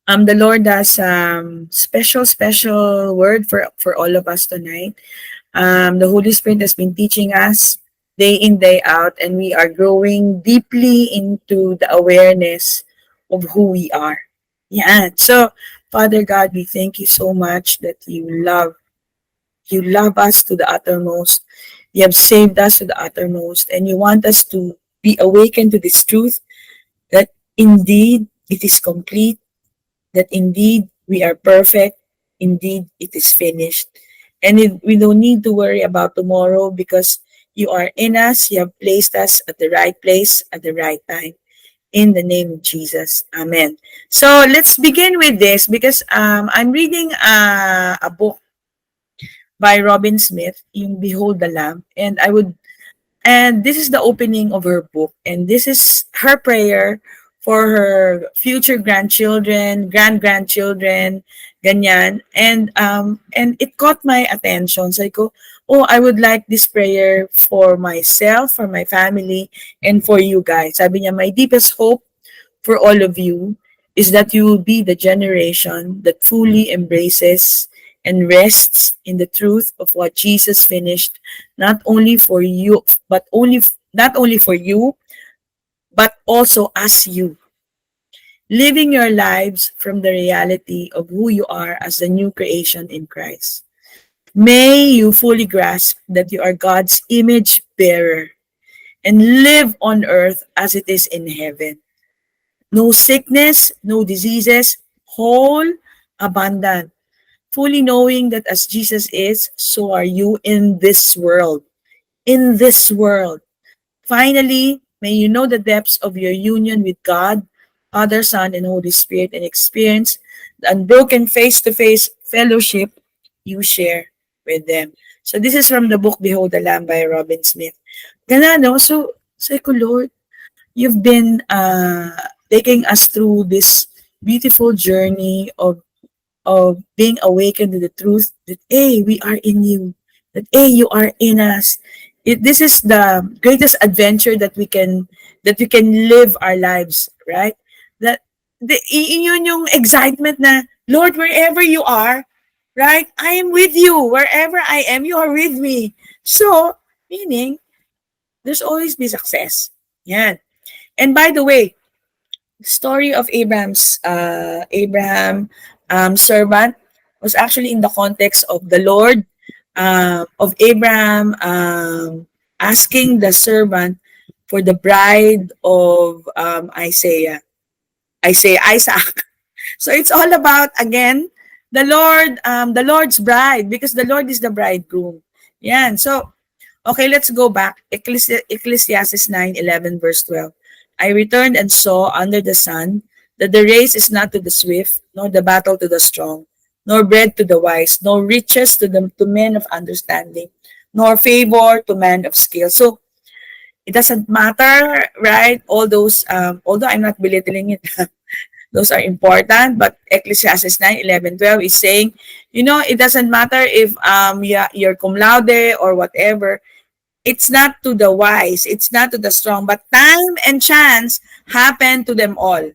The Lord has special word for all of us tonight. The Holy Spirit has been teaching us day in, day out, and we are growing deeply into the awareness of who we are. Yeah. So, Father God, we thank you so much that you love us to the uttermost. You have saved us to the uttermost, and you want us to be awakened to this truth that indeed it is complete, that indeed we are perfect, indeed it is finished. And we don't need to worry about tomorrow because you are in us, you have placed us at the right place at the right time. In the name of Jesus. Amen. So let's begin with this because I'm reading a book by Robin Smith, yung Behold the Lamb, and this is the opening of her book, and this is her prayer for her future grandchildren, grandchildren, ganyan. And it caught my attention. So I go, oh, I would like this prayer for myself, for my family, and for you guys. Sabi niya, my deepest hope for all of you is that you will be the generation that fully embraces and rests in the truth of what Jesus finished, not only for you, not only for you, but also as you, living your lives from the reality of who you are as the new creation in Christ. May you fully grasp that you are God's image bearer and live on earth as it is in heaven. No sickness, no diseases, whole, abundant, fully knowing that as Jesus is, so are you in this world. In this world. Finally, may you know the depths of your union with God, Father, Son, and Holy Spirit, and experience the unbroken face-to-face fellowship you share with them. So this is from the book Behold the Lamb by Robin Smith. Gana, no? So, say ko, Lord, you've been taking us through this beautiful journey of being awakened to the truth that hey, we are in you, that hey, you are in us. This is the greatest adventure that we can live our lives, right? That yun yung excitement na Lord, wherever you are, right? I am with you. Wherever I am, you are with me. So, meaning, there's always be success. Yan. And by the way, story of Abraham servant was actually in the context of the Lord of Abraham asking the servant for the bride of Isaac. So it's all about again the Lord's bride because the Lord is the bridegroom. Yan. So okay, let's go back. Ecclesiastes 9:11 verse 12. I returned and saw under the sun that the race is not to the swift, nor the battle to the strong, nor bread to the wise, nor riches to men of understanding, nor favor to men of skill. So it doesn't matter, right? All those, although I'm not belittling it, those are important. But Ecclesiastes 9:11, 12 is saying, you know, it doesn't matter if you're cum laude or whatever. It's not to the wise, it's not to the strong, but time and chance happen to them all.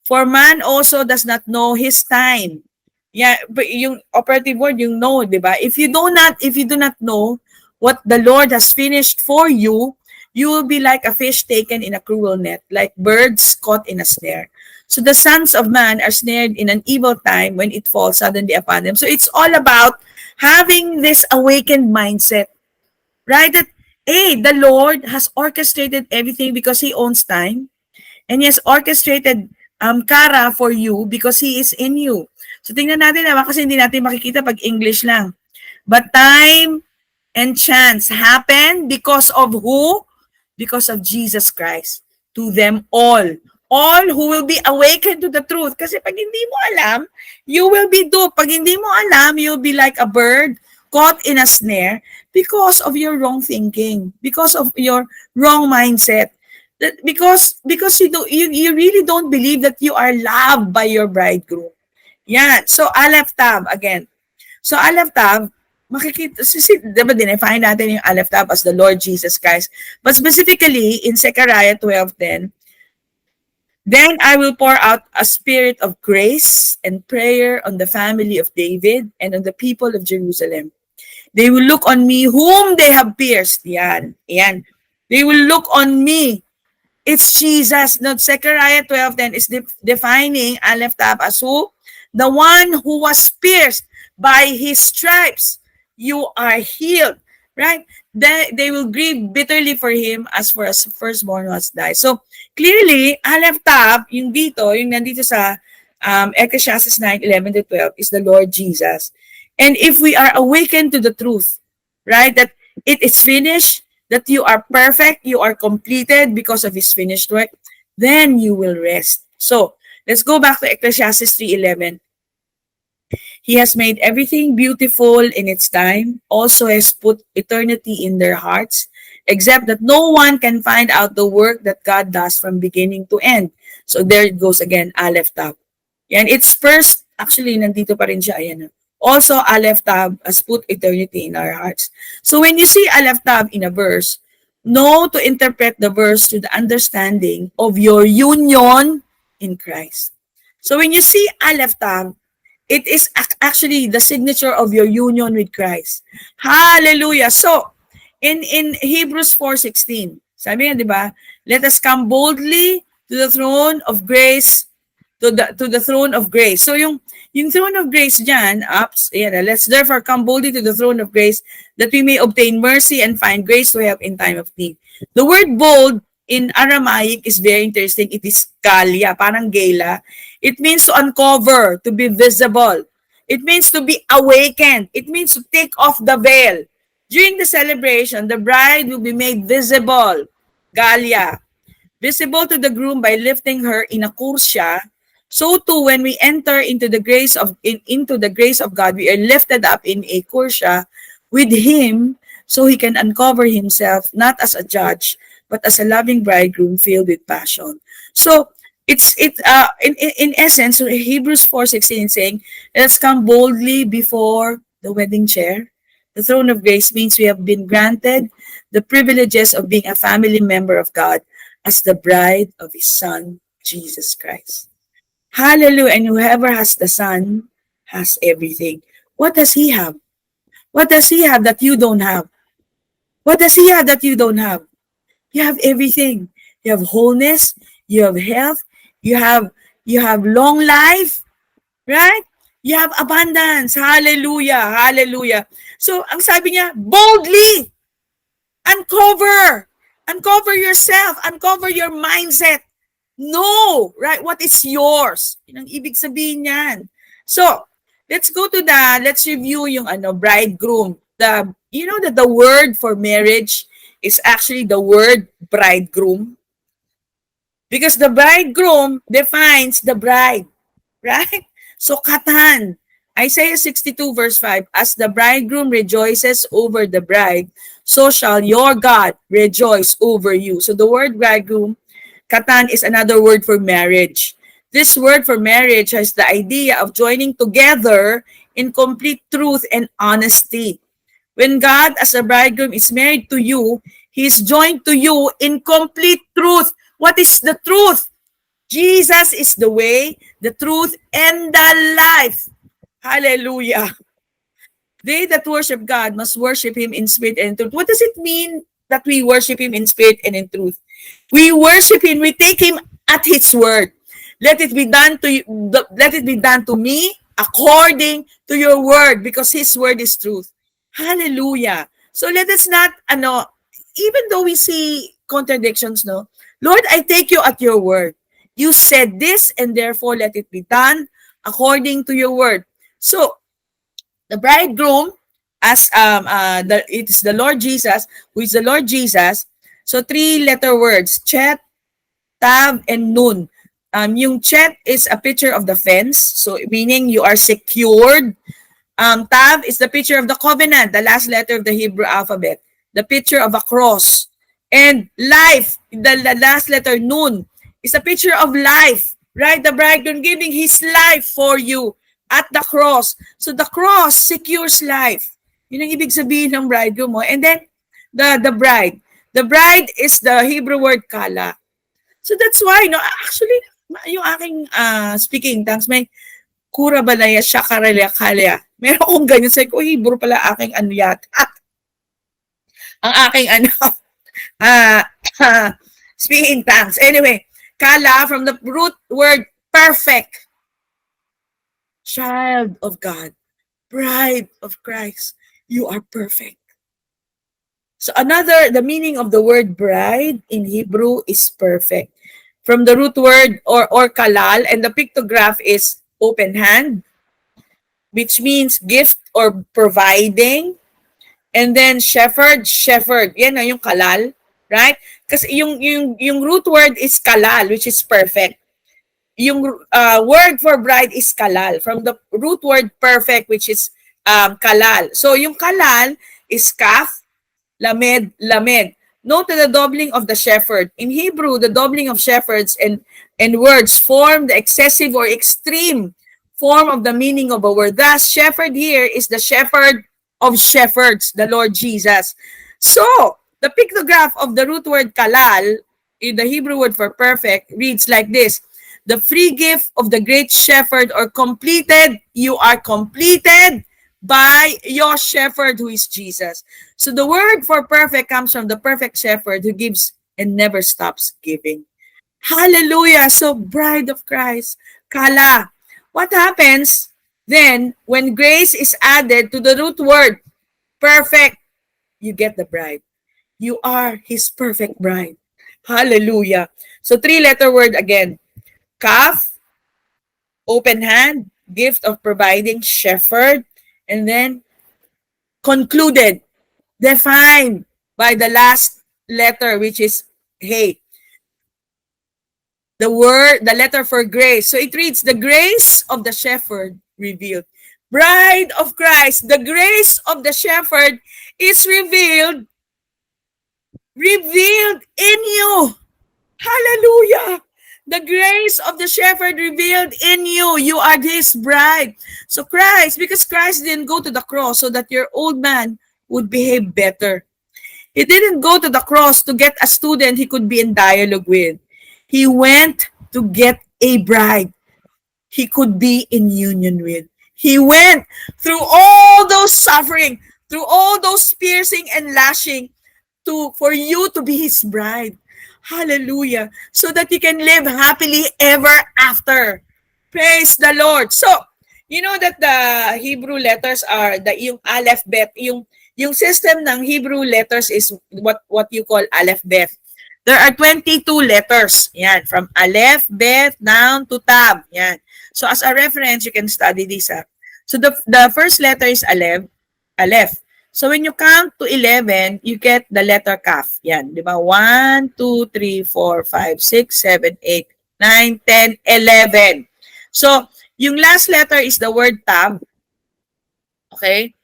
For man also does not know his time. Yeah, but yung operative word, yung know, di ba? If you do not know what the Lord has finished for you, you will be like a fish taken in a cruel net, like birds caught in a snare. So the sons of man are snared in an evil time when it falls suddenly upon them. So it's all about having this awakened mindset, right? That, hey, the Lord has orchestrated everything because He owns time. And He has orchestrated kara for you because He is in you. So tingnan natin naman kasi hindi natin makikita pag English lang. But time and chance happen because of who? Because of Jesus Christ. To them all. All who will be awakened to the truth. Kasi pag hindi mo alam, you will be duped. Pag hindi mo alam, you'll be like a bird caught in a snare because of your wrong thinking, because of your wrong mindset. That because you really don't believe that you are loved by your bridegroom. Yan. So Aleph Tav again. So Aleph Tav, makikita, diba define natin yung Aleph Tav as the Lord Jesus Christ. But specifically in Zechariah 12:10, Then I will pour out a spirit of grace and prayer on the family of David and on the people of Jerusalem. They will look on me whom they have pierced. Yan. Yan. They will look on me. It's Jesus. Not Zechariah 12:10 is defining Aleph Tav as who? The one who was pierced by his stripes. You are healed. Right? They will grieve bitterly for him as for a firstborn was died. So, clearly, Aleph Tav, yung dito, yung nandito sa Ecclesiastes 9:11-12 is the Lord Jesus. And if we are awakened to the truth, right, that it is finished, that you are perfect, you are completed because of his finished work, then you will rest. So, let's go back to Ecclesiastes 3:11. He has made everything beautiful in its time, also has put eternity in their hearts, except that no one can find out the work that God does from beginning to end. So there it goes again, Aleph Tav. Yan, it's first, actually, nandito pa rin siya, ayan. Also, Aleph Tav has put eternity in our hearts. So when you see Aleph Tav in a verse, know to interpret the verse to the understanding of your union in Christ. So when you see Aleph Tav, it is actually the signature of your union with Christ. Hallelujah. So, in Hebrews 4:16, sabi nga, di ba? Let us come boldly to the throne of grace, to the throne of grace. So, yung throne of grace dyan, let's therefore come boldly to the throne of grace that we may obtain mercy and find grace to help in time of need. The word bold in Aramaic is very interesting. It is galia, parang gala. It means to uncover, to be visible. It means to be awakened. It means to take off the veil. During the celebration, the bride will be made visible, galia, visible to the groom by lifting her in a kursya. So too, when we enter into the grace of God, we are lifted up in a kursya with Him, so He can uncover Himself not as a judge, but as a loving bridegroom filled with passion. So in essence, Hebrews 4:16 saying, let's come boldly before the wedding chair. The throne of grace means we have been granted the privileges of being a family member of God as the bride of His Son, Jesus Christ. Hallelujah. And whoever has the Son has everything. What does He have? What does He have that you don't have? What does He have that you don't have? You have everything. You have wholeness. You have health. You have long life. Right? You have abundance. Hallelujah. Hallelujah. So, ang sabi niya, boldly uncover. Uncover yourself. Uncover your mindset. Know, right, what is yours. Yun ang ibig sabihin niyan. So, let's review yung bridegroom. You know that the word for marriage is actually the word bridegroom. Because the bridegroom defines the bride, right? So, katan. Isaiah 62 verse 5, as the bridegroom rejoices over the bride, so shall your God rejoice over you. So, the word bridegroom, katan, is another word for marriage. This word for marriage has the idea of joining together in complete truth and honesty. When God as a bridegroom is married to you, He is joined to you in complete truth. What is the truth? Jesus is the way, the truth, and the life. Hallelujah. They that worship God must worship Him in spirit and in truth. What does it mean that we worship Him in spirit and in truth? We worship Him, we take Him at His word. Let it be done to me according to your word, because His word is truth. Hallelujah. So let us not, even though we see contradictions, no? Lord, I take you at your word. You said this, and therefore let it be done according to your word. So, the bridegroom, as it is the Lord Jesus, who is the Lord Jesus. So, 3-letter words, Chet, Tav, and Nun. Yung Chet is a picture of the fence, so meaning you are secured. Tav is the picture of the covenant, the last letter of the Hebrew alphabet, the picture of a cross. And life, the last letter, Nun, is a picture of life, right? The bridegroom giving his life for you at the cross. So the cross secures life. Yun ang ibig sabihin ng bridegroom mo. And then, the bride. The bride is the Hebrew word kala. So that's why, actually, yung aking speaking tongues, may kura balaya shakaralya kalya. Meron akong ganyan. Sabi ko, Hebrew pala aking ano yata. Ang aking ano, uh, speaking tongues. Anyway, kala from the root word perfect. Child of God, bride of Christ, you are perfect. So the meaning of the word bride in Hebrew is perfect. From the root word or kalal, and the pictograph is open hand, which means gift or providing. And then shepherd, yan na yung kalal, right? Kasi yung root word is kalal, which is perfect. Yung word for bride is kalal, from the root word perfect, which is kalal. So yung kalal is kaf, lamed, lamed. Note the doubling of the shepherd. In Hebrew, the doubling of shepherds and words form the excessive or extreme form of the meaning of a word. Thus, shepherd here is the shepherd of shepherds, the Lord Jesus. So, the pictograph of the root word kalal, in the Hebrew word for perfect, reads like this. The free gift of the great shepherd, or completed, you are completed by your shepherd, who is Jesus. So the word for perfect comes from the perfect shepherd who gives and never stops giving. Hallelujah! So bride of Christ, kala. What happens then when grace is added to the root word perfect? You get the bride. You are his perfect bride. Hallelujah. So 3-letter word again. Kaf, open hand, gift of providing, shepherd, and then concluded, defined by the last letter, which is hey. The letter for grace. So it reads, the grace of the shepherd revealed. Bride of Christ, the grace of the shepherd is revealed in you. Hallelujah. The grace of the shepherd revealed in you. You are his bride. So Christ, because Christ didn't go to the cross so that your old man would behave better. He didn't go to the cross to get a student he could be in dialogue with. He went to get a bride he could be in union with. He went through all those suffering, through all those piercing and lashing for you to be his bride. Hallelujah. So that you can live happily ever after. Praise the Lord. So, you know that the Hebrew letters are yung Aleph Bet, yung system ng Hebrew letters is what you call Aleph Bet. There are 22 letters. Yan, from Aleph, Bet, down to Tab. Yan. So as a reference, you can study this. So the first letter is Aleph. So when you count to 11, you get the letter Kaf. Yan, di ba? 1, 2, 3, 4, 5, 6, 7, 8, 9, 10, 11. So, yung last letter is the word Tab. Okay?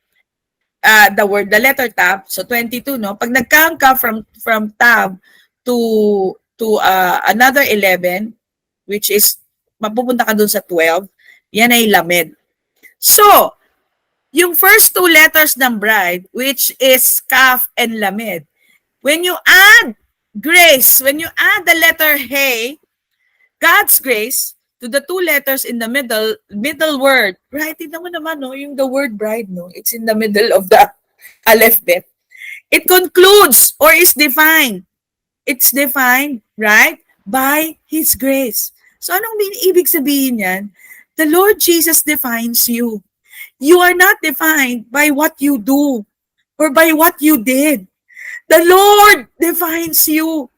The letter Tab. So 22, no? Pag nag-count ka from Tab to another 11, which is mapupunta ka dun sa 12, yan ay Lamed. So, yung first two letters ng bride, which is Kaf and Lamed, when you add grace, when you add the letter Hey, God's grace, to the two letters in the middle word, right? Tignan mo naman, no? Yung the word bride, no? It's in the middle of the alphabet. It concludes or is defined. It's defined, right? By His grace. So anong ibig sabihin yan? The Lord Jesus defines you. You are not defined by what you do or by what you did. The Lord defines you.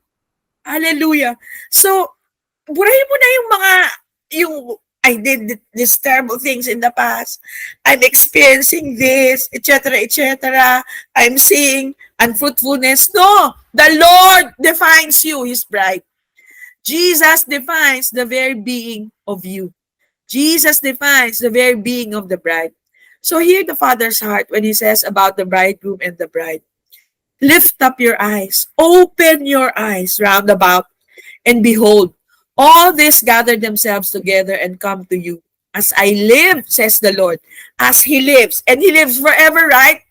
Hallelujah. So, burahin mo na I did these terrible things in the past. I'm experiencing this, etc., etc. I'm seeing unfruitfulness. No, the Lord defines you, His bride. Jesus defines the very being of you. Jesus defines the very being of the bride. So hear the Father's heart when He says about the bridegroom and the bride. Lift up your eyes, open your eyes round about, and behold, all this gather themselves together and come to you. As I live, says the Lord, as He lives, and He lives forever, right?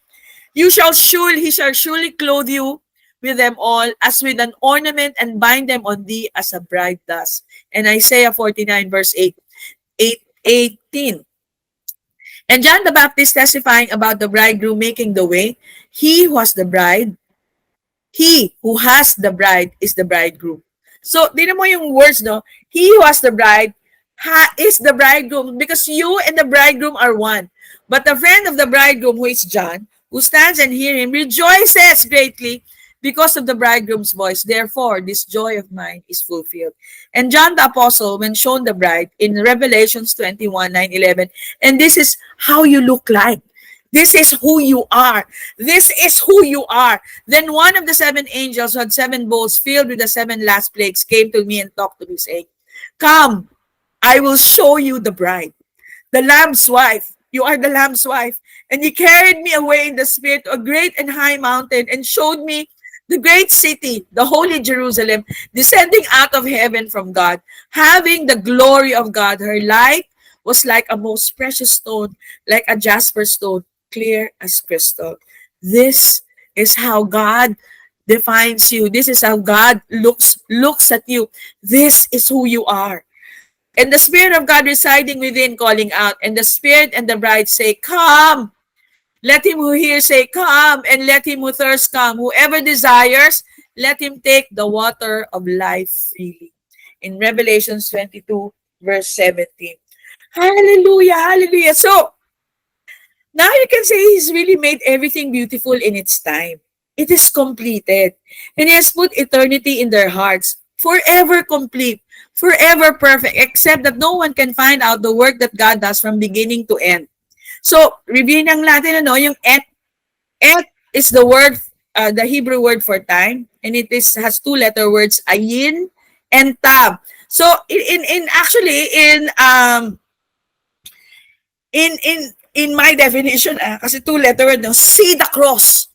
He shall surely clothe you with them all as with an ornament and bind them on thee as a bride does. And Isaiah 49 verse 18. And John the Baptist testifying about the bridegroom making the way, he who has the bride, he who has the bride is the bridegroom. So, tingnan mo yung words, no? He who has the bride is the bridegroom because you and the bridegroom are one. But the friend of the bridegroom, who is John, who stands and hear him, rejoices greatly because of the bridegroom's voice. Therefore, this joy of mine is fulfilled. And John the Apostle, when shown the bride in Revelations 21, 9, 11, and this is how you look like. This is who you are. This is who you are. Then one of the seven angels who had seven bowls filled with the seven last plagues came to me and talked to me, saying, Come, I will show you the bride, the Lamb's wife. You are the Lamb's wife. And he carried me away in the spirit to a great and high mountain and showed me the great city, the holy Jerusalem, descending out of heaven from God, having the glory of God. Her light was like a most precious stone, like a jasper stone, clear as crystal. This is how God defines you. This is how God looks at you. This is who you are. And the Spirit of God residing within, calling out, and the Spirit and the bride say, Come. Let him who hears say, Come, and let him who thirsts come. Whoever desires, let him take the water of life freely. In Revelation 22, verse 17. Hallelujah, hallelujah. So, now you can say He's really made everything beautiful in its time. It is completed. And He has put eternity in their hearts, forever complete, forever perfect, except that no one can find out the work that God does from beginning to end. So, review lang natin, yung et. Et is the word, the Hebrew word for time, and it has two-letter words, ayin and tab. So, in my definition, kasi two-letter word, see the cross.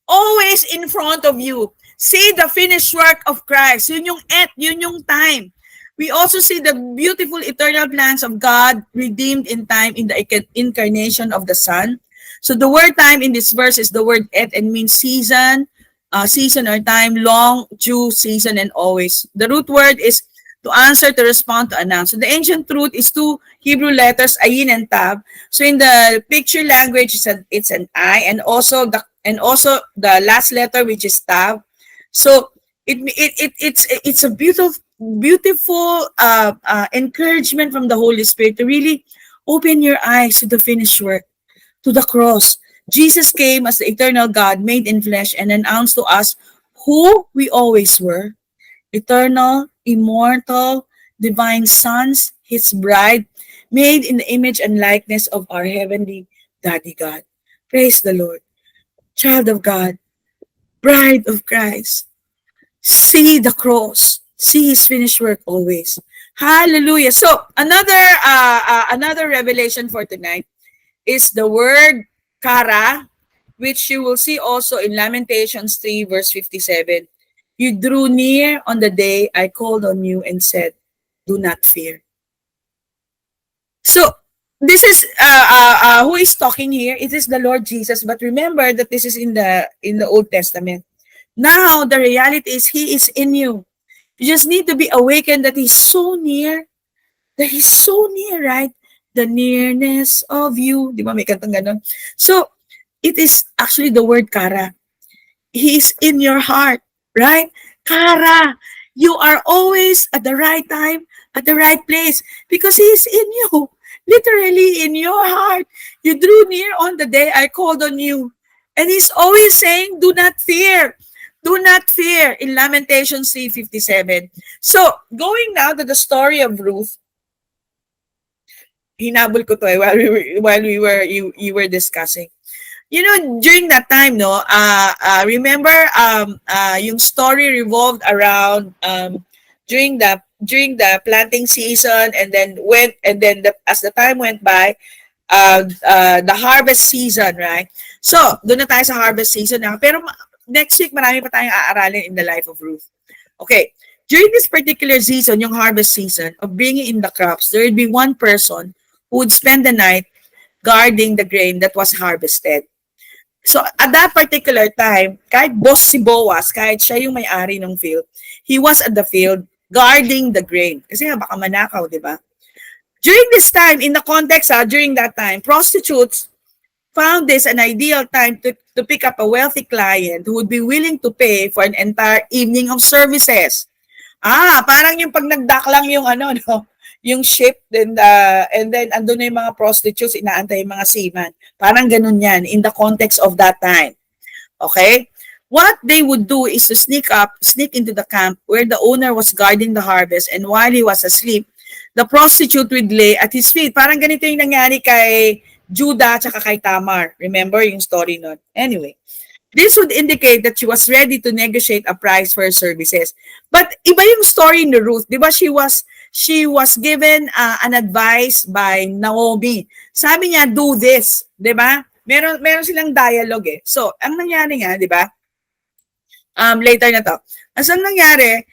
Always in front of you. See the finished work of Christ. Yun yung et, yun yung time. We also see the beautiful eternal plans of God redeemed in time in the incarnation of the Son. So the word time in this verse is the word et and means season, season or time, long, due, season, and always. The root word is to answer, to respond, to announce. So the ancient root is two Hebrew letters, ayin and tab. So in the picture language, it's an I, and also the last letter, which is tab. So it's a beautiful encouragement from the Holy Spirit to really open your eyes to the finished work, to the cross. Jesus came as the eternal God made in flesh and announced to us who we always were, eternal, immortal, divine sons, His bride, made in the image and likeness of our heavenly Daddy God. Praise the Lord. Child of God, bride of Christ, see the cross. See His finished work always. Hallelujah. So, another revelation for tonight is the word kara, which you will see also in Lamentations 3 verse 57. You drew near on the day I called on you and said, do not fear. So, this is who is talking here? It is the Lord Jesus. But remember that this is in the Old Testament. Now, the reality is He is in you. You just need to be awakened that He's so near. That He's so near, right? The nearness of you. Di ba may kantang ganon? So, it is actually the word kara. He is in your heart, right? Kara. You are always at the right time, at the right place, because He is in you. Literally in your heart. You drew near on the day I called on you. And He's always saying, do not fear. Do not fear in Lamentations 3:57. So, going now to the story of Ruth, hinabol ko to while you were discussing. You know, during that time, no, remember yung story revolved around during the planting season, and then as the time went by, the harvest season, right? So, doon na tayo sa harvest season na. Pero next week, marami pa tayong aaralin in the life of Ruth. Okay. During this particular season, yung harvest season of bringing in the crops, there would be one person who would spend the night guarding the grain that was harvested. So, at that particular time, kahit boss si Boaz, kahit siya yung may-ari ng field, he was at the field guarding the grain. Kasi nga, baka manakaw, di ba? During this time, in the context, during that time, prostitutes found this an ideal time to pick up a wealthy client who would be willing to pay for an entire evening of services. Parang yung pag nag-dock lang yung no, yung ship, and then andun na yung mga prostitutes, inaantay yung mga seaman. Parang ganun yan in the context of that time. Okay? What they would do is to sneak into the camp where the owner was guarding the harvest, and while he was asleep, the prostitute would lay at his feet. Parang ganito yung nangyari kay Judah at kay Tamar. Remember yung story nun? Anyway, this would indicate that she was ready to negotiate a price for her services. But iba yung story ni Ruth. Di ba she was given an advice by Naomi. Sabi niya, do this. Di ba? Meron silang dialogue eh. So, ang nangyari nga, di ba? Later na to. Ang nangyari,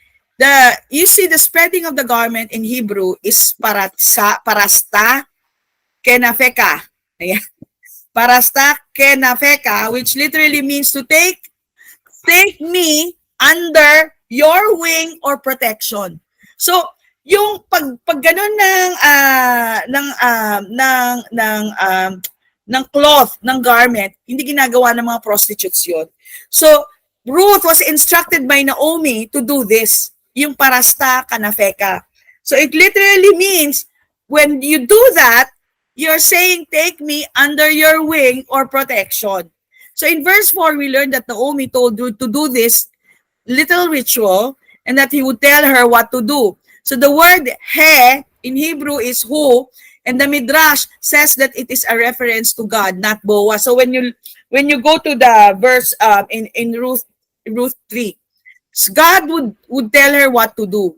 you see the spreading of the garment in Hebrew is parasta kenafeka. Ayan. Parasta kenafeka, which literally means to take me under your wing or protection. So, yung pag ganun ng cloth, ng garment, hindi ginagawa ng mga prostitutes yun. So, Ruth was instructed by Naomi to do this, yung parasta kanafeka. So, it literally means, when you do that, you're saying, take me under your wing or protection. So, in verse 4, we learned that Naomi told Ruth to do this little ritual and that he would tell her what to do. So, the word he in Hebrew is who, and the Midrash says that it is a reference to God, not Boaz. So, when you go to the verse in Ruth 3, God would tell her what to do.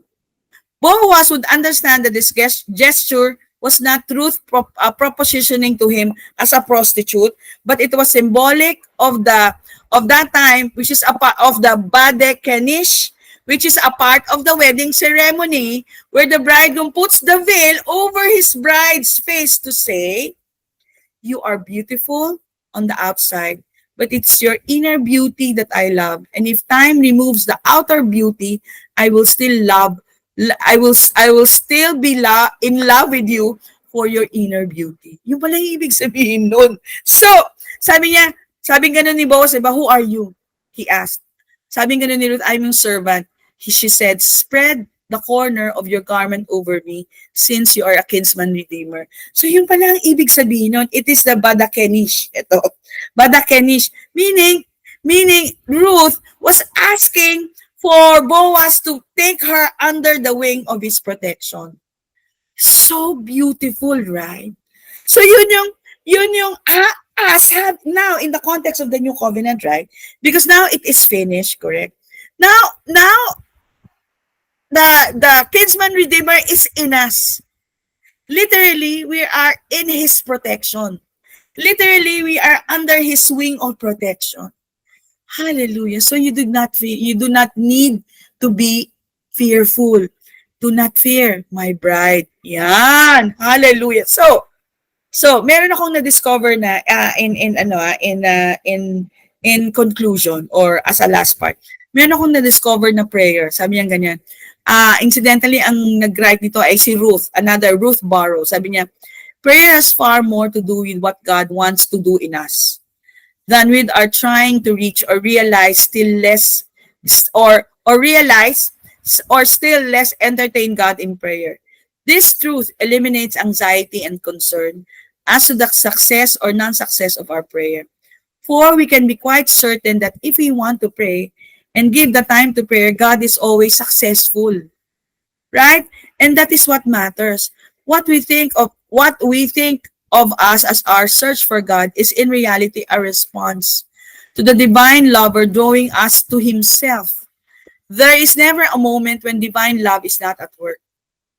Boaz would understand that this gesture was not Ruth propositioning to him as a prostitute, but it was symbolic of that time, which is a part of the Bade Kenish, which is a part of the wedding ceremony, where the bridegroom puts the veil over his bride's face to say, you are beautiful on the outside, but it's your inner beauty that I love. And if time removes the outer beauty, I will still still be in love with you for your inner beauty. Yung pala yung ibig sabihin nun. So, sabi gano'n ni Boaz, who are you? He asked. Sabi gano'n ni Ruth, I'm your servant. She said, spread the corner of your garment over me, since you are a kinsman redeemer. So, yung pala ang ibig sabihin nun, it is the Badakenish. Ito, Badakenish. Meaning, Ruth was asking for Boaz to take her under the wing of his protection. So beautiful, right? So yun yung us have now in the context of the new covenant, right? Because now it is finished, correct? Now the kinsman redeemer is in us. Literally, we are in his protection. Literally, we are under his wing of protection. Hallelujah. So you do not need to be fearful. Do not fear, my bride. Yan. Hallelujah. So meron akong na-discover na in conclusion, or as a last part. Meron akong na-discover na prayer. Sabi niya ganyan. Incidentally, ang nag-write nito ay si Ruth, another Ruth Barrow. Sabi niya, prayer has far more to do with what God wants to do in us than with our trying to reach or realize still less entertain God in prayer. This truth eliminates anxiety and concern as to the success or non-success of our prayer. For we can be quite certain that if we want to pray and give the time to prayer, God is always successful. Right? And that is what matters. What we think of us as our search for God is in reality a response to the divine lover drawing us to himself. There is never a moment when divine love is not at work.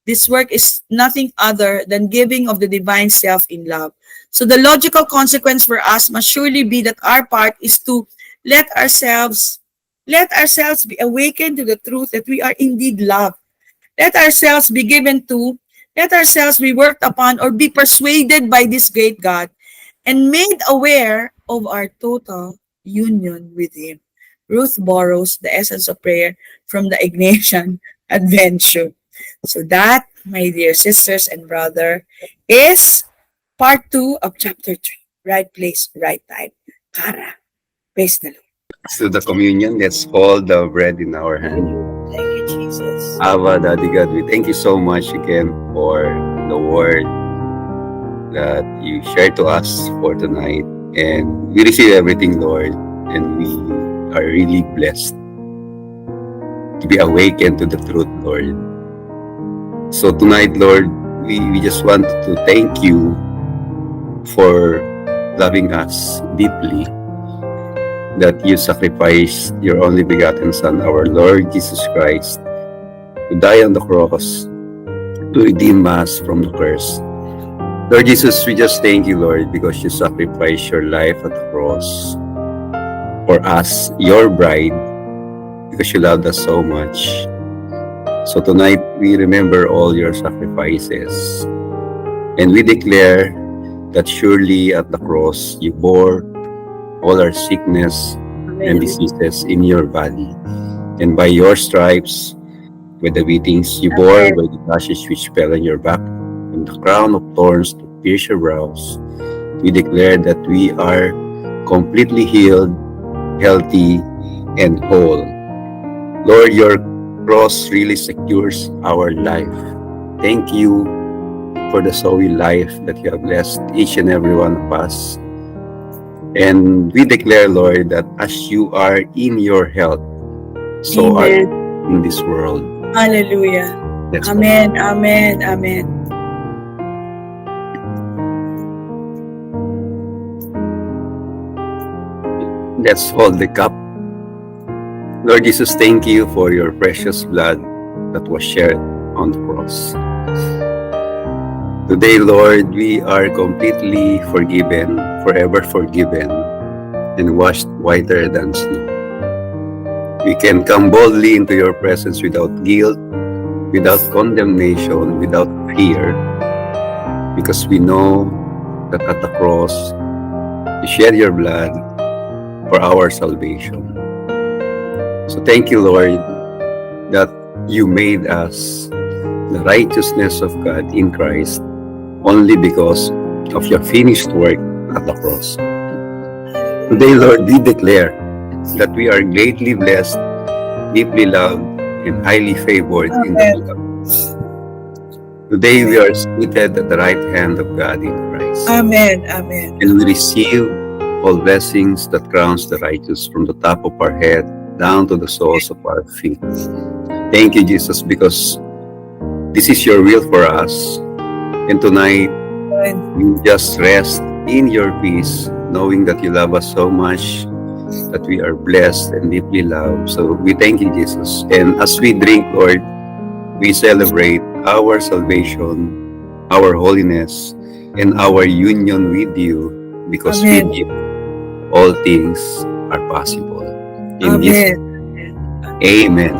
This work is nothing other than giving of the divine self in love. So the logical consequence for us must surely be that our part is to let ourselves be awakened to the truth that we are indeed loved. Let ourselves be worked upon or be persuaded by this great God and made aware of our total union with Him. Ruth borrows the essence of prayer from the Ignatian Adventure. So that, my dear sisters and brother, is part 2 of chapter 3. Right place, right time. Kara. Praise the Lord. To the communion, let's hold the bread in our hand. Thank you, Jesus. Abba, Daddy God, we thank you so much again for the word that you shared to us for tonight. And we receive everything, Lord, and we are really blessed to be awakened to the truth, Lord. So tonight, Lord, we just want to thank you for loving us deeply, that you sacrificed your only begotten Son, our Lord Jesus Christ, to die on the cross to redeem us from the curse. Lord Jesus, we just thank you, Lord, because you sacrificed your life at the cross for us, your bride, because you loved us so much. So tonight, we remember all your sacrifices, and we declare that surely at the cross, you bore all our sickness and diseases in your body. And by your stripes, by the beatings you bore, by the lashes which fell on your back, and the crown of thorns to pierce your brows, we declare that we are completely healed, healthy, and whole. Lord, your cross really secures our life. Thank you for the Zoe life that you have blessed each and every one of us. And we declare, Lord, that as you are in your health, so are you in this world. Hallelujah. Let's Amen, amen, amen. Let's hold the cup. Lord Jesus, thank you for your precious blood that was shed on the cross. Today, Lord, we are completely forgiven, forever forgiven, and washed whiter than snow. We can come boldly into your presence without guilt, without condemnation, without fear, because we know that at the cross, you shed your blood for our salvation. So thank you, Lord, that you made us the righteousness of God in Christ only because of your finished work at the cross. Today, Lord, we declare that we are greatly blessed, deeply loved, and highly favored in the beloved. Today, we are seated at the right hand of God in Christ. Amen, amen. And we receive all blessings that crowns the righteous from the top of our head down to the soles of our feet. Thank you, Jesus, because this is your will for us. And tonight, we just rest in your peace, knowing that you love us so much, that we are blessed and deeply loved. So we thank you, Jesus. And as we drink, Lord, we celebrate our salvation, our holiness, and our union with you, because with you, all things are possible. In Jesus' name, amen.